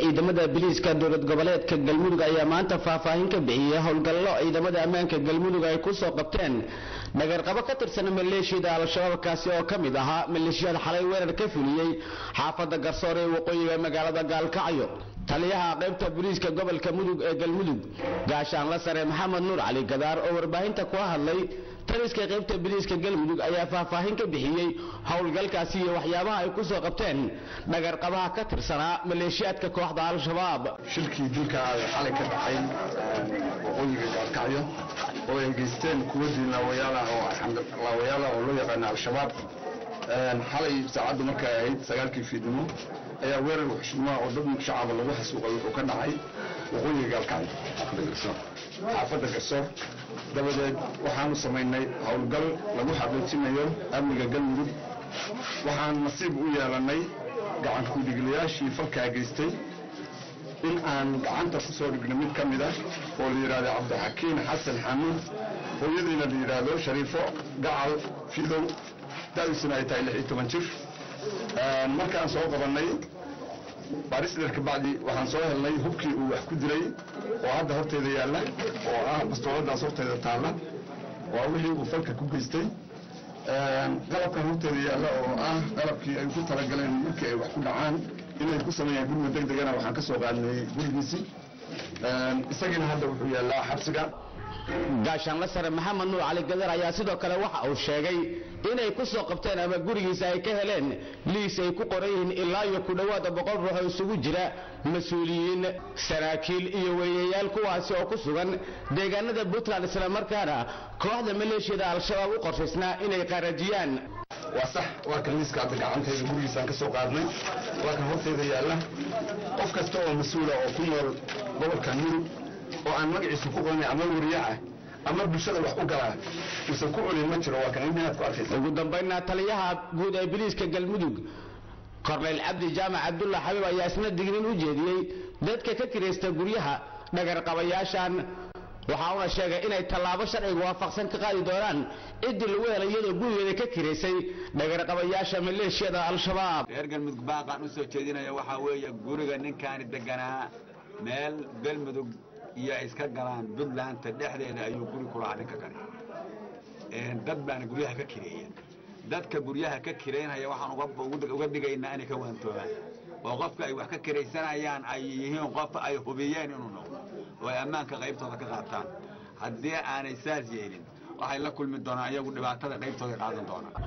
ciidamada biliiska dowlad goboleedka Galmudug ayaa maanta faahfaahin ka bixiyay howlgallo ciidamada ammaanka Galmudug ay ku soo qabteen nagarqabo ka tirsan maleeshiyada Al-Shabaab kaasi oo kamid ahaa maleeshiyada xalay weerar ka fuliyay xaafadda Garsoore ee waqooyiga magaalada Gaalkacyo. taliyaha qaybta biliiska gobolka Mudug ee Galmudug gaashaan la sare Maxamed Nuur Cali Gadaar oo warbaahinta ku hadlay taliska qaybta biliiska Galmudug ayaa faahfaahin ka bixiyay howlgalkaasi iyo waxyaabaha ay ku soo qabteen nagarqabaha ka tirsanaa maleeshiyadka kooxda Al-Shabaab. shilkii dilka xalay ka dhacay waqooyiga Gaalkacyo oo ay geysteen kuwa diinawayaal ah oo loo yaqaan Al-Shabaab xalay saacadu markay ahayd 9 fiidnimo ayaa weerar xushmada oo dad shacab lagu xasuuqay wuxuu ka dhacay waqooyiga Gaalkacyo xaafadda Garsoore. dabadeed waxaanu sameynay howlgal lagu xaqiijinayo amniga Galmudug. waxaan nasiib u yeelanay gacan ku dhigilayaashii falka geystay in aan gacanta ku soo dhignay mid kamid ah oo la yiraahdo Cabdixakiin Xasan Xamuud hooyadiina la yiraahdo Shariifo Gacal Fidow daawisna ay tahay 16 jir. markaan soo qabanay barisdar ka bacdi waxaan soo helnay hubkii uu wax ku diray oo hadda horteeda yaala oo ah bastooladaas horteeda taala waa wixii uu falka ku geystay. qalabkan horteeda yaala oo ah qalabkii ay ku talagaleen markii ay wax ku dhacaan inay ku sameeyaan gurmad degdegana waxaan ka soo qaadnay gurigiisii. isagina hadda wuxuu yaalaa xabsiga. gaashaan la sare Maxamed Nuur Cali Gadaar ayaa sidoo kale waxa uu sheegay inay ku soo qabteen ama gurigiisa ay ka heleen liis ay ku qorayeen ilaa iyo ku dhawaad 100 ruux oo isugu jira mas'uuliyiin saraakiil iyo wariyayaal kuwaasi oo ku sugan deegaanada Puntland isla markaana kooxda maleeshiyada Al-Shabaab u qorshaysnaa inay qarajiyaan. waa sax waa kan liiska hadda gacantayda gurigiisa ka soo qaadnay waa kan horteeda yaala. qof kasta oo mas'uul ah oo ku nool gobolka Mudug oo aan magaciisa ku qoonay ama wariyaha ama bulshada wax u galaa uu ku culin ma jiro waa kan inaad ku arkayso. ugu dambeynna taliyaha guud ee biliiska Galmudug Korneyl Cabdi Jaamac Cabdulla Xabiib ayaa isna digniin u jeediyay dadka ka kireysta guryaha nagarqabayaashan waxa uu sheegay inay tallaabo sharciga waafaqsan ka qaadi doonaan cidii lagu helay iyadoo gurigeeda ka kireysay nagarqabayaasha maleeshiyada Al-Shabaab. reer Galmudug baaqan u soo jeedinaya waxa weeye guriga ninkaan deganaa meel Galmudug iyo iska galaan Puntland dhexdeeda ayuu guri ku lahaa ninka kale. dad baan guryaha ka kireeyay dadka guryaha ka kireynaya waxaan uga dhigaynaa inay ka waantoobaan oo qofka ay wax ka kireysanayaan ay yihiin qof ay hubiyeen inuu noqdo oo ay ammaanka qaybtooda ka qaataan. haddii aanay saas yeelin waxay la kulmi doonaan iyagu dhibaatada qaybtooda qaadan doonaan.